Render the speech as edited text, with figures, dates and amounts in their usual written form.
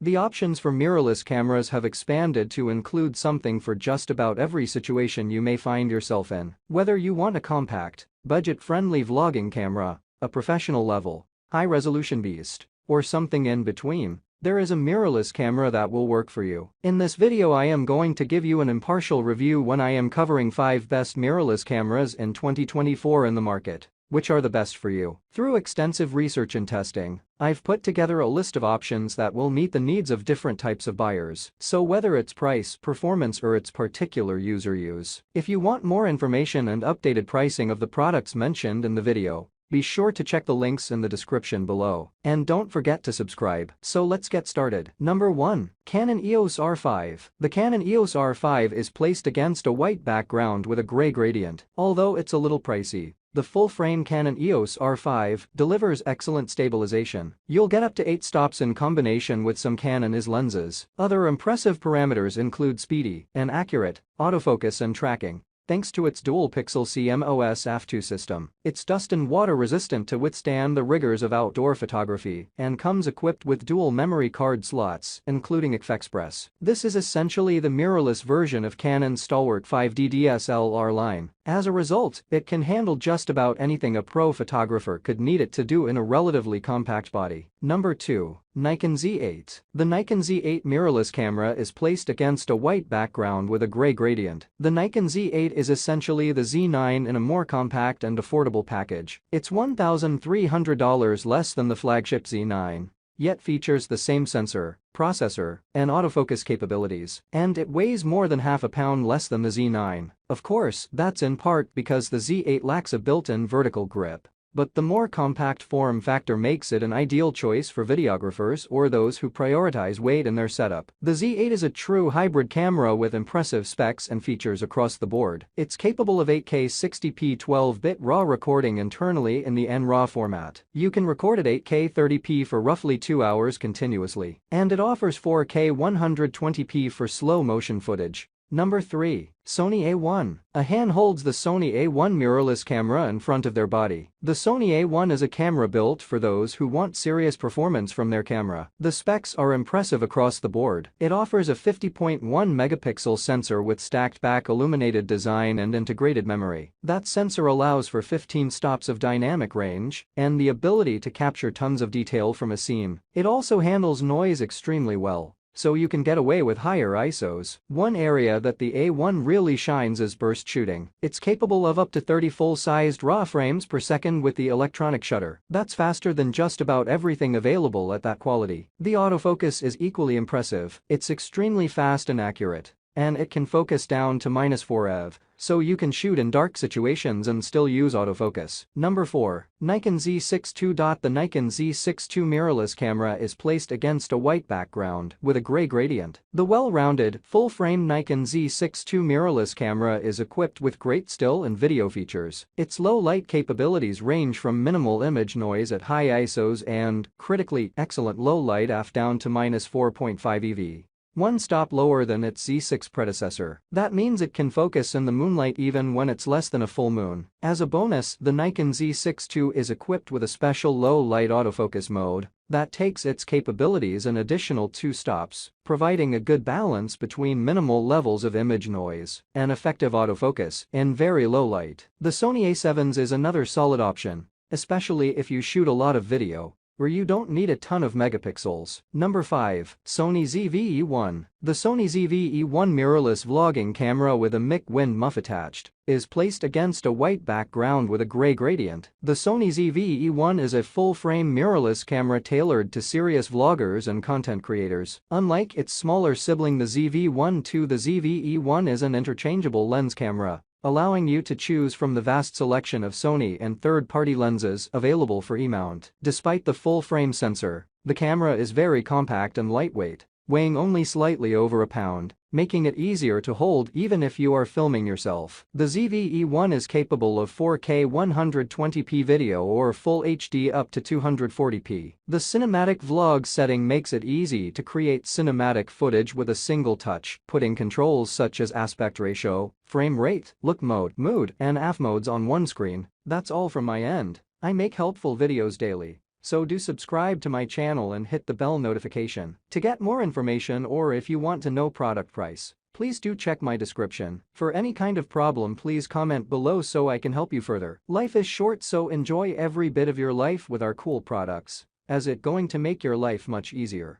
The options for mirrorless cameras have expanded to include something for just about every situation you may find yourself in. Whether you want a compact, budget-friendly vlogging camera, a professional-level, high-resolution beast, or something in between, there is a mirrorless camera that will work for you. In this video I am going to give you an impartial review when I am covering 5 best mirrorless cameras in 2024 in the market. Which are the best for you? Through extensive research and testing, I've put together a list of options that will meet the needs of different types of buyers. So whether it's price, performance or its particular user use. If you want more information and updated pricing of the products mentioned in the video, be sure to check the links in the description below. And don't forget to subscribe. So let's get started. Number 1. Canon EOS R5. The Canon EOS R5 is placed against a white background with a gray gradient. Although it's a little pricey, the full-frame Canon EOS R5 delivers excellent stabilization. You'll get up to 8 stops in combination with some Canon EOS lenses. Other impressive parameters include speedy and accurate autofocus and tracking, thanks to its dual-pixel CMOS f2 system. It's dust and water resistant to withstand the rigors of outdoor photography and comes equipped with dual memory card slots, including XFexpress. This is essentially the mirrorless version of Canon's stalwart 5D DSLR line. As a result, it can handle just about anything a pro photographer could need it to do in a relatively compact body. Number 2. Nikon Z8. The Nikon Z8 mirrorless camera is placed against a white background with a gray gradient. The Nikon Z8 is essentially the Z9 in a more compact and affordable package. It's $1,300 less than the flagship Z9, yet features the same sensor, processor, and autofocus capabilities, and it weighs more than half a pound less than the Z9. Of course, that's in part because the Z8 lacks a built-in vertical grip. But the more compact form factor makes it an ideal choice for videographers or those who prioritize weight in their setup. The Z8 is a true hybrid camera with impressive specs and features across the board. It's capable of 8K 60p 12-bit RAW recording internally in the NRAW format. You can record at 8K 30p for roughly 2 hours continuously. And it offers 4K 120p for slow motion footage. Number 3. Sony A1. A hand holds the Sony A1 mirrorless camera in front of their body. The Sony A1 is a camera built for those who want serious performance from their camera. The specs are impressive across the board. It offers a 50.1 megapixel sensor with stacked back illuminated design and integrated memory. That sensor allows for 15 stops of dynamic range and the ability to capture tons of detail from a scene. It also handles noise extremely well, so you can get away with higher ISOs. One area that the A1 really shines is burst shooting. It's capable of up to 30 full-sized RAW frames per second with the electronic shutter. That's faster than just about everything available at that quality. The autofocus is equally impressive. It's extremely fast and accurate, and it can focus down to -4 ev, so you can shoot in dark situations and still use autofocus. Number 4. Nikon Z62. The Nikon Z62 mirrorless camera is placed against a white background with a gray gradient. The well-rounded, full-frame Nikon Z62 mirrorless camera is equipped with great still and video features. Its low-light capabilities range from minimal image noise at high ISOs and, critically, excellent low-light AF down to -4.5 ev. One stop lower than its Z6 predecessor. That means it can focus in the moonlight even when it's less than a full moon. As a bonus, the Nikon Z62 is equipped with a special low-light autofocus mode that takes its capabilities an additional 2 stops, providing a good balance between minimal levels of image noise and effective autofocus in very low light. The Sony A7 is another solid option, especially if you shoot a lot of video where you don't need a ton of megapixels. Number 5. Sony ZV1. The Sony ZV1 mirrorless vlogging camera with a mic wind muff attached is placed against a white background with a gray gradient. The Sony ZV1 is a full-frame mirrorless camera tailored to serious vloggers and content creators. Unlike its smaller sibling the ZV1 the ZV1 is an interchangeable lens camera, allowing you to choose from the vast selection of Sony and third-party lenses available for E-mount. Despite the full-frame sensor, the camera is very compact and lightweight, weighing only slightly over a pound, making it easier to hold even if you are filming yourself. The ZV1 is capable of 4K 120p video or Full HD up to 240p. The cinematic vlog setting makes it easy to create cinematic footage with a single touch, putting controls such as aspect ratio, frame rate, look mode, mood, and AF modes on one screen. That's all from my end. I make helpful videos daily, so do subscribe to my channel and hit the bell notification to get more information, or if you want to know product price, please do check my description. For any kind of problem, please comment below so I can help you further. Life is short, so enjoy every bit of your life with our cool products, as it going to make your life much easier.